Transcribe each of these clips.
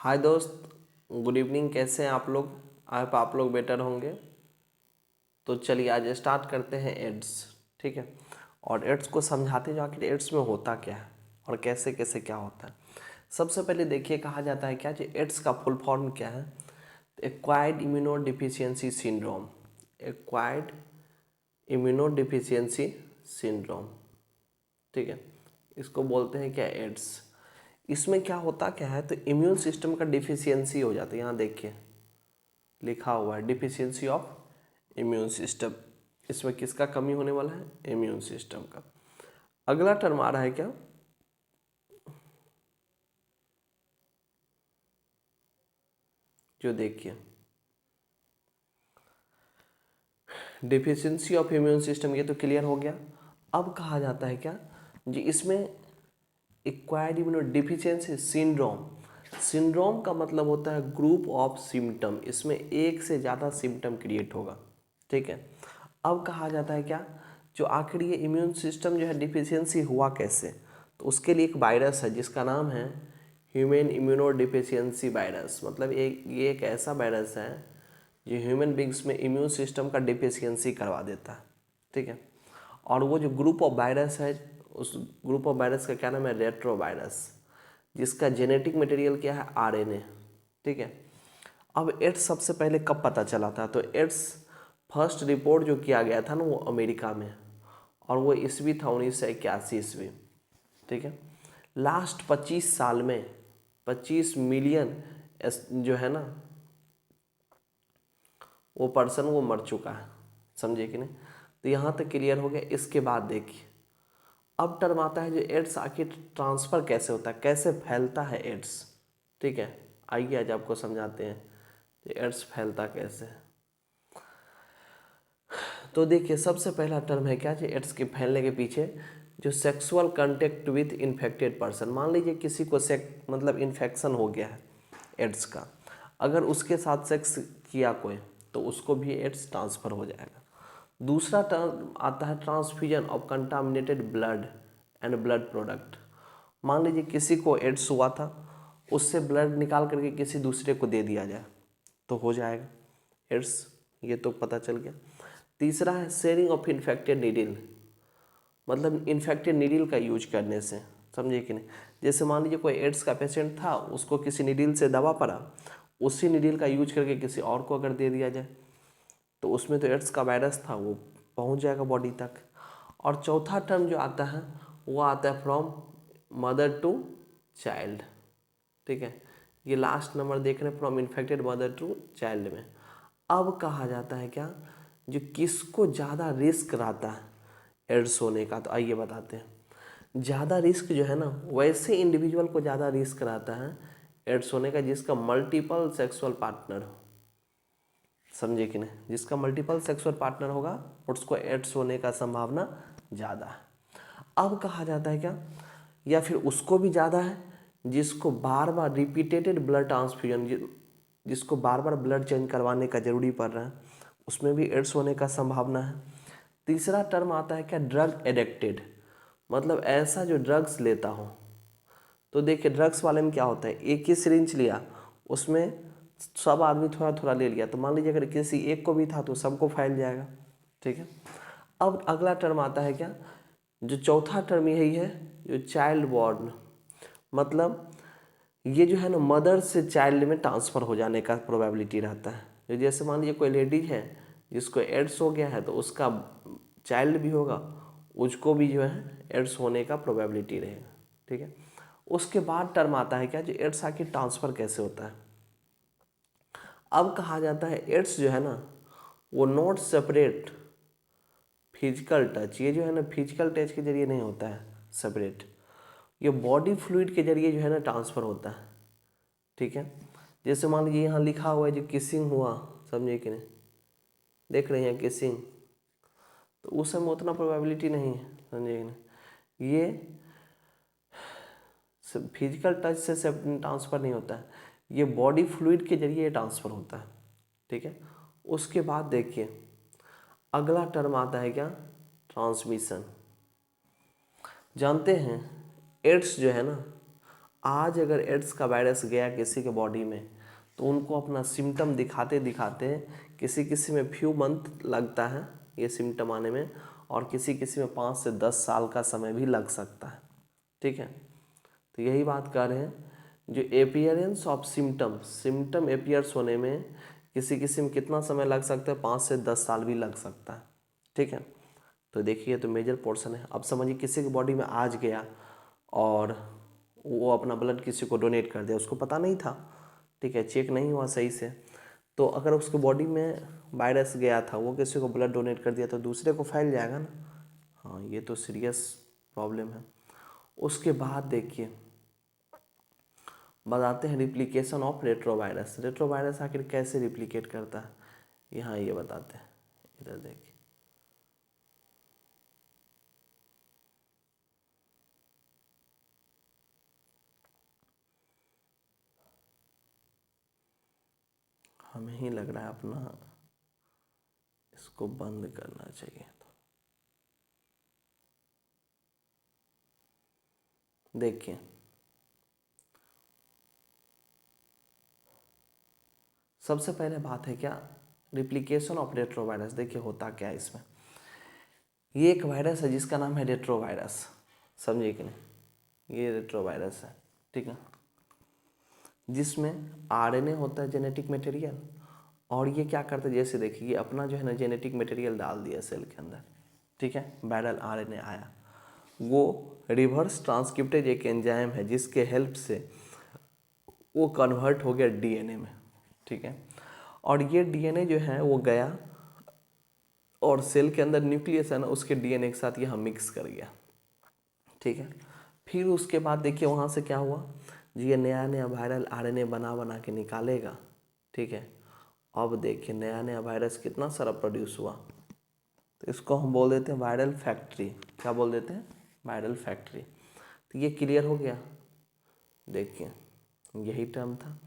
हाय दोस्त, good evening. कैसे हैं आप लोग? आप लोग बेटर होंगे। तो चलिए आज स्टार्ट करते हैं एड्स। ठीक है, और एड्स को समझाते जो आखिर एड्स में होता क्या है और कैसे कैसे क्या होता है। सबसे पहले देखिए, कहा जाता है क्या जी, एड्स का फुल फॉर्म क्या है? Acquired immuno deficiency syndrome. Acquired immuno deficiency syndrome, ठीक है, इसको बोलते हैं क्या, एड्स। इसमें क्या होता क्या है, तो इम्यून सिस्टम का डिफिशियंसी हो जाता है। यहाँ देखिए लिखा हुआ है डिफिशियंसी ऑफ इम्यून सिस्टम। इसमें किसका कमी होने वाला है? इम्यून सिस्टम का। अगला टर्म आ रहा है क्या, जो देखिए डिफिशियंसी ऑफ इम्यून सिस्टम, ये तो क्लियर हो गया। अब कहा जाता है क्या जी, इसमें acquired immuno deficiency syndrome. Syndrome का मतलब होता है ग्रुप ऑफ सिम्टम। इसमें एक से ज़्यादा सिम्टम क्रिएट होगा, ठीक है। अब कहा जाता है क्या, जो आखिर ये इम्यून सिस्टम जो है डिफिशियंसी हुआ कैसे, तो उसके लिए एक वायरस है जिसका नाम है ह्यूमन इम्यूनो डिफिशियंसी वायरस। मतलब ये एक ऐसा वायरस है जो ह्यूमन बींग्स में इम्यून सिस्टम का डिफिशियंसी करवा देता है, ठीक है। और वो जो ग्रुप ऑफ वायरस है, उस ग्रुप ऑफ वायरस का क्या नाम है? रेट्रो वायरस, जिसका जेनेटिक मटेरियल क्या है? आरएनए, ठीक है। अब एड्स सबसे पहले कब पता चला था? तो एड्स फर्स्ट रिपोर्ट जो किया गया था ना, वो अमेरिका में, और वो ईस्वी था 1981 ईस्वी, ठीक है। लास्ट 25 साल में 25 मिलियन जो है ना, वो पर्सन वो मर चुका है, समझे कि नहीं? तो यहाँ तक क्लियर हो गया। इसके बाद देखिए, अब टर्म आता है जो एड्स आखिर ट्रांसफ़र कैसे होता है, कैसे फैलता है एड्स, ठीक है। आइए आज आपको समझाते हैं कि एड्स फैलता कैसे है। तो देखिए, सबसे पहला टर्म है क्या जी, एड्स के फैलने के पीछे जो sexual contact with infected person. मान लीजिए किसी को मतलब इन्फेक्शन हो गया है एड्स का, अगर उसके साथ सेक्स किया कोई, तो उसको भी एड्स ट्रांसफ़र हो जाएगा। दूसरा टर्म आता है transfusion of contaminated blood and blood product. मान लीजिए किसी को एड्स हुआ था, उससे ब्लड निकाल करके किसी दूसरे को दे दिया जाए तो हो जाएगा एड्स, ये तो पता चल गया। तीसरा है शेयरिंग ऑफ इन्फेक्टेड नीडल, मतलब इन्फेक्टेड नीडल का यूज करने से, समझे कि नहीं? जैसे मान लीजिए कोई एड्स का पेशेंट था, उसको किसी नीडल से दवा पड़ा, उसी नीडल का यूज करके किसी और को अगर दे दिया जाए, तो उसमें तो एड्स का वायरस था, वो पहुंच जाएगा बॉडी तक। और चौथा टर्म जो आता है, वो आता है फ्रॉम मदर टू चाइल्ड, ठीक है। ये लास्ट नंबर देख रहे हैं, from infected mother to child में। अब कहा जाता है क्या, जो किसको ज़्यादा रिस्क रहता है एड्स होने का, तो आइए बताते हैं। ज़्यादा रिस्क जो है ना, वैसे इंडिविजुअल को ज़्यादा रिस्क रहता है एड्स होने का जिसका मल्टीपल सेक्सुअल पार्टनर हो, समझे कि नहीं? जिसका मल्टीपल सेक्सुअल पार्टनर होगा उसको एड्स होने का संभावना ज़्यादा है। अब कहा जाता है क्या, या फिर उसको भी ज़्यादा है जिसको बार बार रिपीटेटेड ब्लड ट्रांसफ्यूजन, जिसको बार बार ब्लड चेंज करवाने का ज़रूरी पड़ रहा है, उसमें भी एड्स होने का संभावना है। तीसरा टर्म आता है क्या, ड्रग एडिक्टेड, मतलब ऐसा जो ड्रग्स लेता हो। तो देखिए ड्रग्स वाले में क्या होता है, एक ही सिरिंज लिया, उसमें सब आदमी थोड़ा थोड़ा ले लिया, तो मान लीजिए अगर किसी एक को भी था तो सबको फैल जाएगा, ठीक है। अब अगला टर्म आता है क्या, जो चौथा टर्म यही है, जो चाइल्ड बॉर्न, मतलब ये जो है ना मदर से चाइल्ड में ट्रांसफ़र हो जाने का प्रोबेबिलिटी रहता है। जो जैसे मान लीजिए कोई लेडी है जिसको एड्स हो गया है, तो उसका चाइल्ड भी होगा, उसको भी जो है एड्स होने का प्रोबेबिलिटी रहेगा, ठीक है। उसके बाद टर्म आता है क्या, जो एड्स आखिर ट्रांसफ़र कैसे होता है। अब कहा जाता है एड्स जो है ना, वो नॉट सेपरेट फिजिकल टच, ये जो है ना फिजिकल टच के जरिए नहीं होता है सेपरेट, ये बॉडी फ्लूइड के जरिए जो है ना ट्रांसफ़र होता है, ठीक है। जैसे मान लीजिए यहाँ लिखा हुआ है जो किसिंग हुआ, समझे कि नहीं? देख रहे हैं किसिंग, तो उस समय उतना प्रोबेबिलिटी नहीं है, समझे कि नहीं? ये फिजिकल टच से ट्रांसफ़र नहीं होता है, ये बॉडी फ्लूइड के जरिए ट्रांसफ़र होता है, ठीक है। उसके बाद देखिए अगला टर्म आता है क्या, ट्रांसमिशन। जानते हैं एड्स जो है ना, आज अगर एड्स का वायरस गया किसी के बॉडी में तो उनको अपना सिम्टम दिखाते दिखाते किसी किसी में फ्यू मंथ लगता है ये सिम्टम आने में, और किसी किसी में 5 से 10 साल का समय भी लग सकता है। ठीक है, तो यही बात कर रहे हैं, जो एपियरेंस ऑफ सिम्टम एपियर्स होने में किसी किसी में कितना समय लग सकता है, 5 से 10 साल भी लग सकता है। ठीक है, तो देखिए तो मेजर पोर्शन है। अब समझिए किसी की बॉडी में आज गया और वो अपना ब्लड किसी को डोनेट कर दिया, उसको पता नहीं था, ठीक है, चेक नहीं हुआ सही से, तो अगर उसके बॉडी में वायरस गया था, वो किसी को ब्लड डोनेट कर दिया तो दूसरे को फैल जाएगा ना। हाँ, ये तो सीरियस प्रॉब्लम है। उसके बाद देखिए बताते हैं रिप्लिकेशन ऑफ रेट्रोवायरस। रेट्रोवायरस आखिर कैसे रिप्लिकेट करता है, यहाँ ये बताते हैं। इधर देखिए, हमें ही लग रहा है अपना इसको बंद करना चाहिए। देखिए सबसे पहले बात है क्या, रिप्लिकेशन ऑफ रेट्रोवायरस। देखिए होता क्या है इसमें, ये एक वायरस है जिसका नाम है रेट्रोवायरस, समझिए कि नहीं, ये रेट्रोवायरस है। ठीक है, जिसमें आरएनए होता है जेनेटिक मटेरियल, और ये क्या करता है, जैसे देखिए ये अपना जो है ना जेनेटिक मटेरियल डाल दिया सेल के अंदर। ठीक है, वायरल आरएनए आया, वो रिवर्स ट्रांसक्रिप्टेज एक एंजाइम है जिसके हेल्प से वो कन्वर्ट हो गया डीएनए में। ठीक है, और ये डीएनए जो है वो गया और सेल के अंदर न्यूक्लियस है ना उसके डीएनए के साथ यहाँ मिक्स कर गया। ठीक है, फिर उसके बाद देखिए वहाँ से क्या हुआ जी, ये नया नया वायरल आरएनए बना बना के निकालेगा। ठीक है, अब देखिए नया नया वायरस कितना सारा प्रोड्यूस हुआ, तो इसको हम बोल देते हैं वायरल फैक्ट्री। क्या बोल देते हैं, वायरल फैक्ट्री। तो ये क्लियर हो गया, देखिए यही टर्म था।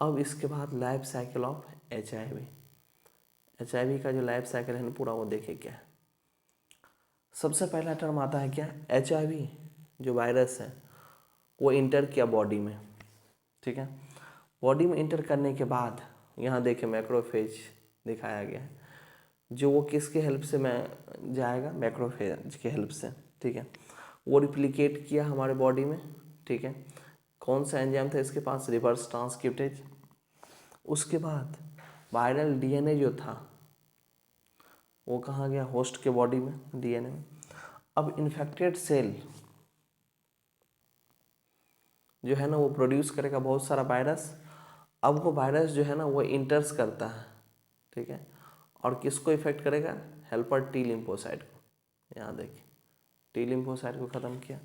अब इसके बाद life cycle of HIV. HIV का जो लाइफ साइकिल है ना पूरा, वो देखिए क्या है। सबसे पहला टर्म आता है क्या, एचआईवी जो वायरस है वो इंटर किया बॉडी में। ठीक है, बॉडी में इंटर करने के बाद यहाँ देखिए मैक्रोफेज दिखाया गया है, जो वो किसके हेल्प से मैं जाएगा, मैक्रोफेज के हेल्प से। ठीक है, वो रिप्लिकेट किया हमारे बॉडी में। ठीक है, कौन सा एंजाइम था इसके पास, रिवर्स ट्रांसक्रिप्टेज। उसके बाद वायरल डीएनए जो था वो कहाँ गया, होस्ट के बॉडी में, डीएनए में। अब इन्फेक्टेड सेल जो है ना वो प्रोड्यूस करेगा बहुत सारा वायरस। अब वो वायरस जो है ना वो इंटर्स करता है। ठीक है, और किसको इफेक्ट करेगा, हेल्पर टी लिम्फोसाइट को। यहाँ देखिए टी लिम्फोसाइट को ख़त्म किया,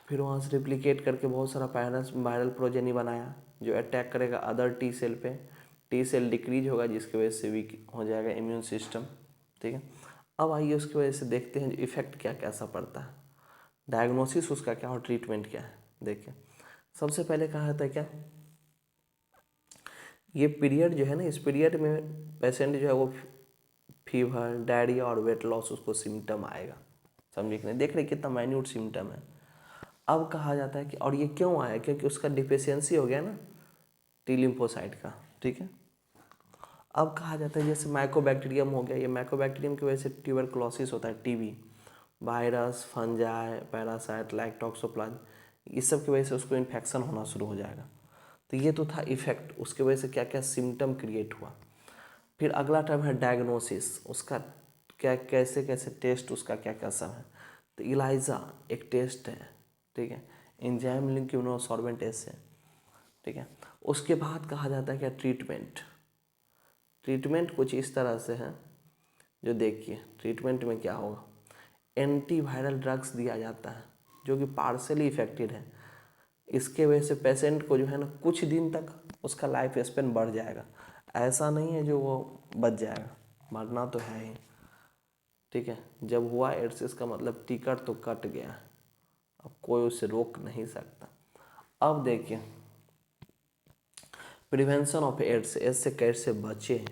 फिर वहाँ से रिप्लिकेट करके बहुत सारा वायरस वायरल प्रोजेनी बनाया जो अटैक करेगा अदर टी सेल पे। टी सेल डिक्रीज होगा जिसकी वजह से वीक हो जाएगा इम्यून सिस्टम। ठीक है, अब आइए उसकी वजह से देखते हैं इफेक्ट क्या कैसा पड़ता है, डायग्नोसिस उसका क्या और ट्रीटमेंट क्या है। देखिए सबसे पहले कहा था क्या, ये पीरियड जो है ना, इस पीरियड में पेशेंट जो है वो फीवर, डायरिया और वेट लॉस उसको सिम्टम आएगा। समझे कि नहीं, देख रहे कितना माइन्यूट सिम्टम है। अब कहा जाता है कि और ये क्यों आया, क्योंकि उसका डिफिशियंसी हो गया ना टी लिम्फोसाइट का। ठीक है, अब कहा जाता है जैसे माइकोबैक्टीरियम हो गया, ये माइकोबैक्टीरियम की वजह से ट्यूबरकुलोसिस होता है, TB, virus, fungi, parasite like toxoplasm, इस सब की वजह से उसको इन्फेक्शन होना शुरू हो जाएगा। तो ये तो था इफेक्ट, उसके वजह से क्या क्या सिम्टम क्रिएट हुआ। फिर अगला टर्म है डायग्नोसिस, उसका क्या कैसे कैसे टेस्ट, उसका क्या क्या सब है। तो इलाइजा एक टेस्ट है। ठीक है, एंजाइम लिंक इम्यूनोसॉर्बेंट एसे। ठीक है, उसके बाद कहा जाता है क्या, ट्रीटमेंट। ट्रीटमेंट कुछ इस तरह से है, जो देखिए ट्रीटमेंट में क्या होगा, एंटीवायरल ड्रग्स दिया जाता है जो कि पार्शली इफेक्टिव है। इसके वजह से पेशेंट को जो है ना कुछ दिन तक उसका लाइफ स्पेन बढ़ जाएगा, ऐसा नहीं है जो वो बच जाएगा, मरना तो है ही। ठीक है, जब हुआ एड्स इसका मतलब टिकट तो कट गया, अब कोई उसे रोक नहीं सकता। अब देखिए प्रिवेंशन ऑफ एड्स, एड्स से कैसे बचे,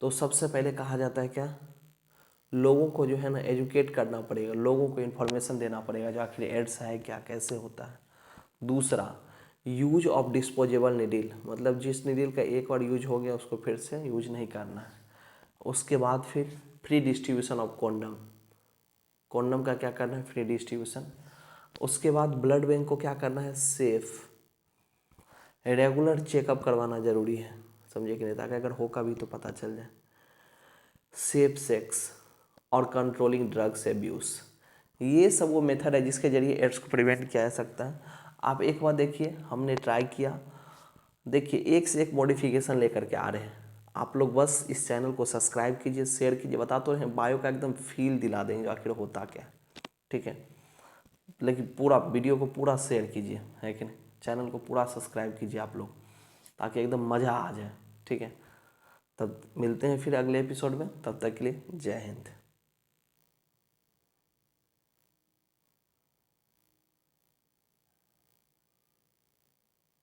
तो सबसे पहले कहा जाता है क्या, लोगों को जो है ना एजुकेट करना पड़ेगा, लोगों को इन्फॉर्मेशन देना पड़ेगा जो आखिर एड्स है क्या, कैसे होता है। दूसरा, यूज ऑफ डिस्पोजेबल निडिल, मतलब जिस निडिल का एक बार यूज हो गया उसको फिर से यूज नहीं करना है। उसके बाद फिर free distribution of condom, condom का क्या करना है, फ्री डिस्ट्रीब्यूशन। उसके बाद ब्लड बैंक को क्या करना है, सेफ। रेगुलर चेकअप करवाना जरूरी है, समझे कि नहीं, ताकि अगर होगा भी तो पता चल जाए। सेफ सेक्स और कंट्रोलिंग ड्रग्स एब्यूज़, ये सब वो मेथड है जिसके जरिए एड्स को प्रिवेंट किया जा सकता है। आप एक बार देखिए, हमने ट्राई किया, देखिए एक से एक मॉडिफिकेशन लेकर के आ रहे हैं। आप लोग बस इस चैनल को सब्सक्राइब कीजिए, शेयर कीजिए, बता तो रहे हैं बायो का एकदम फील दिला देंगे आखिर होता क्या है, ठीक है। लेकिन पूरा वीडियो को पूरा शेयर कीजिए, है कि नहीं, चैनल को पूरा सब्सक्राइब कीजिए आप लोग, ताकि एकदम मज़ा आ जाए, ठीक है। तब मिलते हैं फिर अगले एपिसोड में, तब तक के लिए जय हिंद।